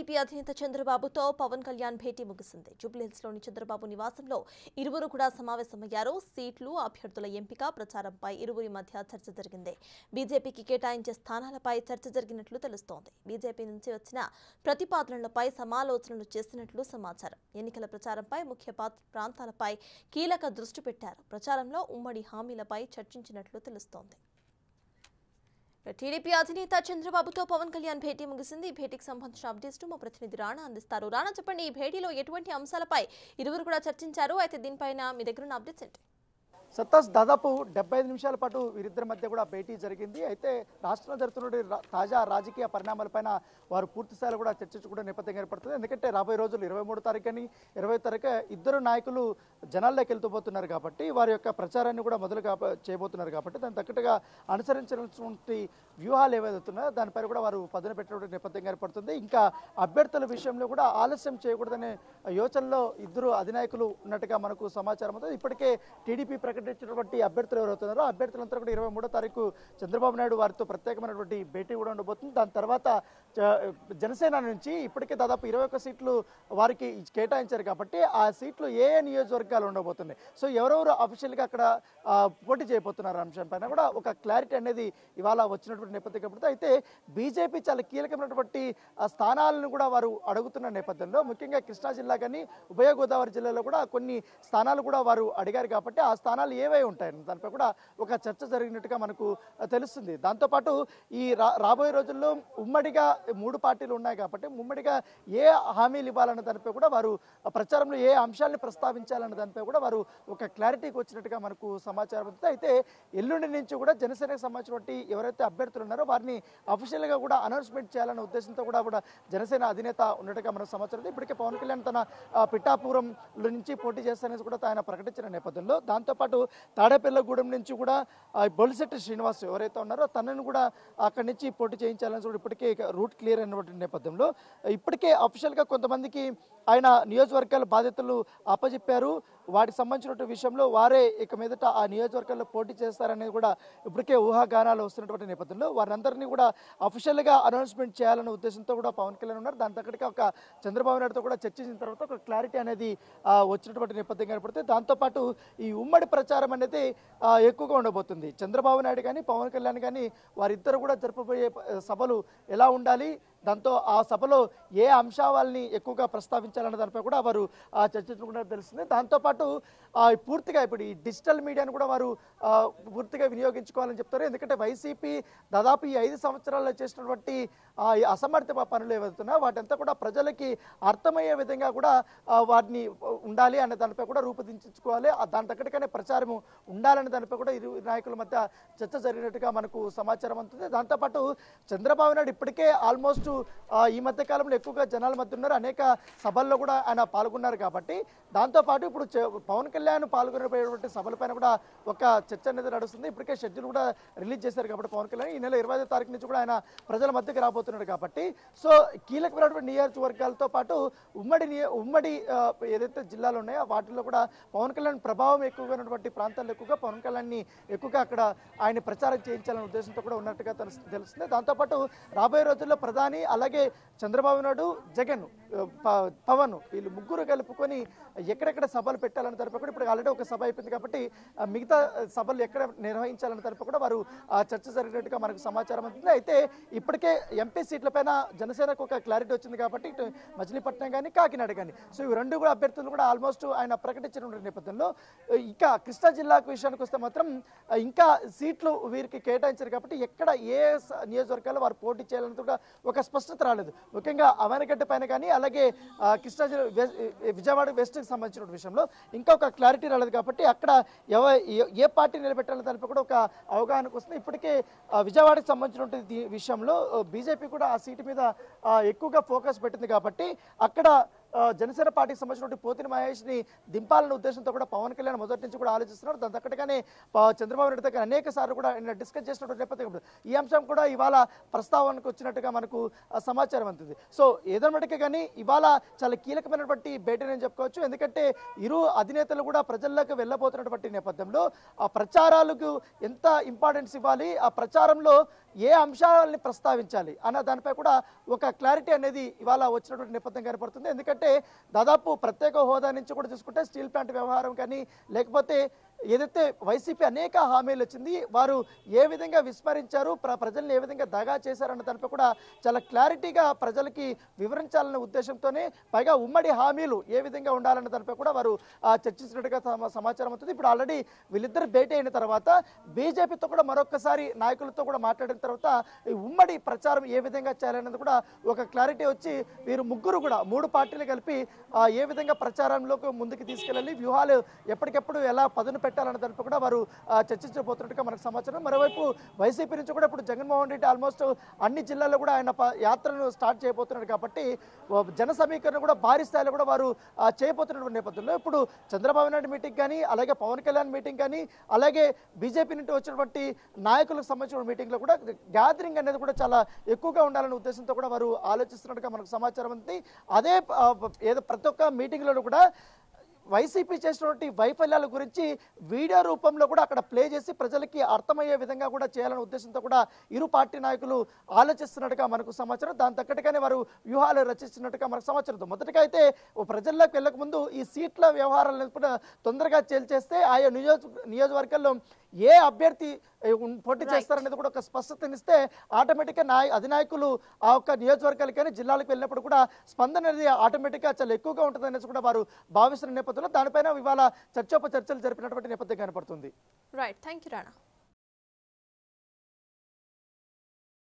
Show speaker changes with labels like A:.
A: TDP అధినేత చంద్రబాబుతో పవన్ కళ్యాణ్ భేటీ ముగిసింది. జూబ్లీహిల్స్లోని చంద్రబాబు నివాసంలో ఇరువురు కూడా సమావేశమయ్యారు. సీట్లు, అభ్యర్థుల ఎంపిక, ప్రచారంపై ఇరువురి మధ్య చర్చ జరిగింది. బీజేపీకి కేటాయించే స్థానాలపై చర్చ జరిగినట్లు తెలుస్తోంది. బీజేపీ నుంచి వచ్చిన ప్రతిపాదనలపై సమాలోచనలు చేసినట్లు సమాచారం. ఎన్నికల ప్రచారంపై ముఖ్య ప్రాంతాలపై కీలక దృష్టి పెట్టారు. ప్రచారంలో ఉమ్మడి హామీలపై చర్చించినట్లు తెలుస్తోంది. టీడీపీ అధినేత చంద్రబాబుతో పవన్ కళ్యాణ్ భేటీ ముగిసింది. ఈ భేటీకి సంబంధించిన అప్డేట్స్ మా ప్రతినిధి రాణా అందిస్తారు. రాణా, చెప్పండి, ఈ భేటీలో ఎటువంటి అంశాలపై ఇరువురు కూడా చర్చించారు? అయితే దీనిపైన మీ దగ్గర ఉన్న అప్డేట్స్ ఏంటి?
B: సత్తాస్ దాదాపు 75 నిమిషాల పాటు వీరిద్దరి మధ్య కూడా భేటీ జరిగింది. అయితే రాష్ట్రంలో జరుగుతున్న తాజా రాజకీయ పరిణామాలపైన వారు పూర్తి స్థాయిలో కూడా చర్చించుకునే నేపథ్యం ఏర్పడుతుంది. ఎందుకంటే రాబోయే రోజులు 23 తారీఖుని 20 తారీఖు ఇద్దరు నాయకులు జనాల్లోకి వెళ్తూపోతున్నారు కాబట్టి వారి యొక్క ప్రచారాన్ని కూడా మొదలు చేయబోతున్నారు కాబట్టి దానికి తగ్గట్టుగా అనుసరించినటువంటి వ్యూహాలు ఏవైతున్నాయో దానిపై కూడా వారు పదును పెట్టినటువంటి నేపథ్యం ఏర్పడుతుంది. ఇంకా అభ్యర్థుల విషయంలో కూడా ఆలస్యం చేయకూడదనే యోచనలో ఇద్దరు అధినాయకులు ఉన్నట్టుగా మనకు సమాచారం అవుతుంది. ఇప్పటికే టీడీపీ ప్రకటించినటువంటి అభ్యర్థులు ఎవరవుతున్నారో అభ్యర్థులంతా కూడా 23వ తారీఖు చంద్రబాబు నాయుడు వారితో ప్రత్యేకమైనటువంటి భేటీ కూడా ఉండబోతుంది. దాని తర్వాత జనసేన నుంచి ఇప్పటికే దాదాపు 21 సీట్లు వారికి కేటాయించారు కాబట్టి ఆ సీట్లు ఏ నియోజకవర్గాలు ఉండబోతున్నాయి, సో ఎవరెవరు అఫీషియల్గా అక్కడ పోటీ చేయబోతున్నారు అంశం పైన కూడా ఒక క్లారిటీ అనేది ఇవాళ వచ్చినటువంటి నేపథ్యం కాబట్టి అయితే బీజేపీ చాలా కీలకమైనటువంటి స్థానాలను కూడా వారు అడుగుతున్న నేపథ్యంలో ముఖ్యంగా కృష్ణా జిల్లా కానీ ఉభయ గోదావరి జిల్లాలో కూడా కొన్ని స్థానాలు కూడా వారు అడిగారు కాబట్టి ఆ స్థానాలు ఏవై ఉంటాయని దానిపై కూడా ఒక చర్చ జరిగినట్టుగా మనకు తెలుస్తుంది. దాంతోపాటు ఈ రాబోయే రోజుల్లో ఉమ్మడిగా 3 పార్టీలు ఉన్నాయి కాబట్టి ఉమ్మడిగా ఏ హామీలు ఇవ్వాలన్న దానిపై కూడా వారు ప్రచారంలో ఏ అంశాలను ప్రస్తావించాలన్న దానిపై కూడా వారు ఒక క్లారిటీకి వచ్చినట్టుగా మనకు సమాచారం ఉంది. అయితే ఎల్లుండి నుంచి కూడా జనసేనకు సంబంధించినటువంటి ఎవరైతే అభ్యర్థులు ఉన్నారో వారిని అఫీషియల్గా కూడా అనౌన్స్మెంట్ చేయాలన్న ఉద్దేశంతో కూడా జనసేన అధినేత ఉన్నట్టుగా మనకు సమాచారం. ఇప్పటికే పవన్ కళ్యాణ్ తన పిఠాపురం నుంచి పోటీ చేస్తారనేసి కూడా ఆయన ప్రకటించిన నేపథ్యంలో దాంతోపాటు తాడేపల్లిగూడెం నుంచి కూడా బొలిశెట్టి శ్రీనివాస్ ఎవరైతే ఉన్నారో తనను కూడా అక్కడి నుంచి పోటీ చేయించాలని కూడా ఇప్పటికే రూట్ క్లియర్ అయినటువంటి నేపథ్యంలో ఇప్పటికే అఫీషియల్గా కొంతమందికి ఆయన నియోజకవర్గాల బాధ్యతలు అప్పచెప్పారు. వాటికి సంబంధించిన విషయంలో వారే ఇక మీదట ఆ నియోజకవర్గాల్లో పోటీ చేస్తారనేది కూడా ఇప్పటికే ఊహాగానాలు వస్తున్నటువంటి నేపథ్యంలో వారందరినీ కూడా అఫీషియల్గా అనౌన్స్మెంట్ చేయాలనే ఉద్దేశంతో కూడా పవన్ కళ్యాణ్ ఉన్నారు. దాని తగ్గట్టుగా ఒక చంద్రబాబు నాయుడుతో కూడా చర్చించిన తర్వాత ఒక క్లారిటీ అనేది వచ్చినటువంటి నేపథ్యం ఏర్పడుతుంది. దాంతోపాటు ఈ ఉమ్మడి ప్రచారం అనేది ఎక్కువగా ఉండబోతుంది. చంద్రబాబు నాయుడు కానీ పవన్ కళ్యాణ్ కానీ వారిద్దరు కూడా జరపబోయే సభలు ఎలా ఉండాలి, దాంతో ఆ సభలో ఏ అంశాలని ఎక్కువగా ప్రస్తావించాలన్న దానిపై కూడా వారు చర్చించుకుంటారు తెలుస్తుంది. దాంతోపాటు పూర్తిగా ఇప్పుడు ఈ డిజిటల్ మీడియాను కూడా వారు పూర్తిగా వినియోగించుకోవాలని చెప్తారు. ఎందుకంటే వైసీపీ దాదాపు ఈ 5 సంవత్సరాల్లో చేసినటువంటి అసమర్థ పనులు ఏవైతున్నాయో వాటంతా కూడా ప్రజలకి అర్థమయ్యే విధంగా కూడా వాటిని ఉండాలి అనే దానిపై కూడా రూపొందించుకోవాలి. దాని తగ్గట్టుగానే ప్రచారం ఉండాలనే దానిపై కూడా ఇరు నాయకుల మధ్య చర్చ జరిగినట్టుగా మనకు సమాచారం అందుతుంది. దాంతోపాటు చంద్రబాబు నాయుడు ఇప్పటికే ఆల్మోస్ట్ ఈ మధ్య కాలంలో ఎక్కువగా జనాల మధ్య ఉన్నారు. అనేక సభల్లో కూడా ఆయన పాల్గొన్నారు కాబట్టి దాంతోపాటు ఇప్పుడు పవన్ కళ్యాణ్ పాల్గొనబోయేటువంటి సభలపైన కూడా ఒక చర్చ అనేది నడుస్తుంది. ఇప్పటికే షెడ్యూల్ కూడా రిలీజ్ చేశారు కాబట్టి పవన్ కళ్యాణ్ ఈ నెల 25వ తారీఖు నుంచి కూడా ఆయన ప్రజల మధ్యకి రాబోతున్నాడు కాబట్టి సో కీలకమైనటువంటి నియోజకవర్గాలతో పాటు ఉమ్మడి ఏదైతే జిల్లాలు ఉన్నాయో వాటిల్లో కూడా పవన్ కళ్యాణ్ ప్రభావం ఎక్కువగా ఉన్నటువంటి ప్రాంతాల్లో ఎక్కువగా పవన్ కళ్యాణ్ని ఎక్కువగా అక్కడ ఆయన ప్రచారం చేయించాలనే ఉద్దేశంతో కూడా ఉన్నట్టుగా తెలుస్తుంది. దాంతోపాటు రాబోయే రోజుల్లో ప్రధాని అలాగే చంద్రబాబు నాయుడు, జగన్, పవన్ వీళ్ళు ముగ్గురు కలుపుకొని ఎక్కడెక్కడ సభలు పెట్టాలని తరపు కూడా ఇప్పుడు ఆల్రెడీ ఒక సభ అయిపోయింది కాబట్టి మిగతా సభలు ఎక్కడ నిర్వహించాలని తరపు కూడా వారు చర్చ జరిగినట్టుగా మనకు సమాచారం అవుతుంది. అయితే ఇప్పటికే ఎంపీ సీట్లపైన జనసేనకు ఒక క్లారిటీ వచ్చింది కాబట్టి ఇటు మచిలీపట్నం కానీ కాకినాడ కానీ సో ఇవి 2 కూడా అభ్యర్థులు కూడా ఆల్మోస్ట్ ఆయన ప్రకటించిన నేపథ్యంలో ఇంకా కృష్ణా జిల్లాకు విషయానికి వస్తే మాత్రం ఇంకా సీట్లు వీరికి కేటాయించారు కాబట్టి ఎక్కడ ఏ నియోజకవర్గాల్లో వారు పోటీ చేయాలని కూడా ఒక స్పష్టత రాలేదు. ముఖ్యంగా అవనగడ్డ పైన కానీ అలాగే కృష్ణా జిల్లా విజయవాడ వెస్ట్కి సంబంధించిన విషయంలో ఇంకా ఒక క్లారిటీ రాలేదు కాబట్టి అక్కడ ఏ పార్టీ నిలబెట్టాలని దానిపై కూడా ఒక అవగాహనకు వస్తుంది. ఇప్పటికే విజయవాడకి సంబంధించినటువంటి విషయంలో బీజేపీ కూడా ఆ సీటు మీద ఎక్కువగా ఫోకస్ పెట్టింది కాబట్టి అక్కడ జనసేన పార్టీకి సంబంధించిన పోతిని మహేష్ని దింపాలన్న ఉద్దేశంతో కూడా పవన్ కళ్యాణ్ మొదటి నుంచి కూడా ఆలోచిస్తున్నారు. దాని తగ్గట్టుగానే చంద్రబాబు నాయుడు దగ్గర అనేక సార్లు కూడా డిస్కస్ చేసినటువంటి నేపథ్యం ఈ అంశం కూడా ఇవాళ ప్రస్తావనకు వచ్చినట్టుగా మనకు సమాచారం అందుతుంది. సో ఏదన్నటికీ కానీ ఇవాళ చాలా కీలకమైనటువంటి భేటీ అని చెప్పుకోవచ్చు. ఎందుకంటే ఇరు అధినేతలు కూడా ప్రజల్లోకి వెళ్ళబోతున్నటువంటి నేపథ్యంలో ఆ ప్రచారాలకు ఎంత ఇంపార్టెన్స్ ఇవ్వాలి, ఆ ప్రచారంలో ఏ అంశాలని ప్రస్తావించాలి అన్న దానిపై కూడా ఒక క్లారిటీ అనేది ఇవాళ వచ్చినటువంటి నేపథ్యం కనపడుతుంది. ఎందుకంటే దాదాపు ప్రత్యేక హోదా నుంచి కూడా చూసుకుంటే స్టీల్ ప్లాంట్ వ్యవహారం కానీ లేకపోతే ఏదైతే వైసీపీ అనేక హామీలు వచ్చింది వారు ఏ విధంగా విస్మరించారు, ప్రజల్ని ఏ విధంగా దగా చేశారన్న దానిపై కూడా చాలా క్లారిటీగా ప్రజలకి వివరించాలనే ఉద్దేశంతోనే పైగా ఉమ్మడి హామీలు ఏ విధంగా ఉండాలన్న దానిపై కూడా వారు చర్చించినట్టుగా సమాచారం అవుతుంది. ఇప్పుడు ఆల్రెడీ వీళ్ళిద్దరు భేటీ అయిన తర్వాత బీజేపీతో కూడా మరొకసారి నాయకులతో కూడా మాట్లాడిన తర్వాత ఈ ఉమ్మడి ప్రచారం ఏ విధంగా చేయాలన్నది కూడా ఒక క్లారిటీ వచ్చి వీరు ముగ్గురు కూడా 3 పార్టీలు కలిపి ఏ విధంగా ప్రచారంలోకి ముందుకు తీసుకెళ్ళాలి, వ్యూహాలు ఎప్పటికెప్పుడు ఎలా పదును పెట్టాలన్న దానిపై కూడా వారు చర్చించబోతున్నట్టుగా మనకు సమాచారం. మరోవైపు వైసీపీ నుంచి కూడా ఇప్పుడు జగన్మోహన్ రెడ్డి ఆల్మోస్ట్ అన్ని జిల్లాల్లో కూడా ఆయన యాత్రను స్టార్ట్ చేయబోతున్నారు కాబట్టి జన సమీకరణ కూడా భారీ స్థాయిలో కూడా వారు చేయబోతున్నటువంటి నేపథ్యంలో ఇప్పుడు చంద్రబాబు నాయుడు మీటింగ్ కానీ అలాగే పవన్ కళ్యాణ్ మీటింగ్ కానీ అలాగే బీజేపీ నుండి వచ్చినటువంటి నాయకులకు సంబంధించిన మీటింగ్లో కూడా గ్యాదరింగ్ అనేది కూడా చాలా ఎక్కువగా ఉండాలనే ఉద్దేశంతో కూడా వారు ఆలోచిస్తున్నట్టుగా మనకు సమాచారం ఉంది. అదే ఏదో ప్రతి ఒక్క మీటింగ్లో కూడా వైసీపీ చేసినటువంటి వైఫల్యాల గురించి వీడియో రూపంలో కూడా అక్కడ ప్లే చేసి ప్రజలకి అర్థమయ్యే విధంగా కూడా చేయాలనే ఉద్దేశంతో కూడా ఇరు పార్టీ నాయకులు ఆలోచిస్తున్నట్టుగా మనకు సమాచారం. దాని తగ్గట్టుగానే వారు వ్యూహాలు రచిస్తున్నట్టుగా మనకు సమాచారం. మొదటిగా అయితే ప్రజల్లోకి వెళ్ళక ముందు ఈ సీట్ల వ్యవహారాలను కూడా తొందరగా చేస్తే ఆయా నియోజకవర్గాల్లో ఏ అభ్యర్థి పోటీ చేస్తారనేది కూడా ఒక స్పష్టతనిస్తే ఆటోమేటిక్గా అధినాయకులు ఆ ఒక్క నియోజకవర్గాలు కానీ జిల్లాలకు వెళ్ళినప్పుడు కూడా స్పందన అనేది ఆటోమేటిక్గా చాలా ఎక్కువగా ఉంటుంది అనేసి కూడా వారు భావిస్తున్న నేపథ్యంలో దానిపైన ఇవాళ చర్చోపచర్చలు జరిపినటువంటి నేపథ్యం కనపడుతుంది.
A: Right, thank you Rana.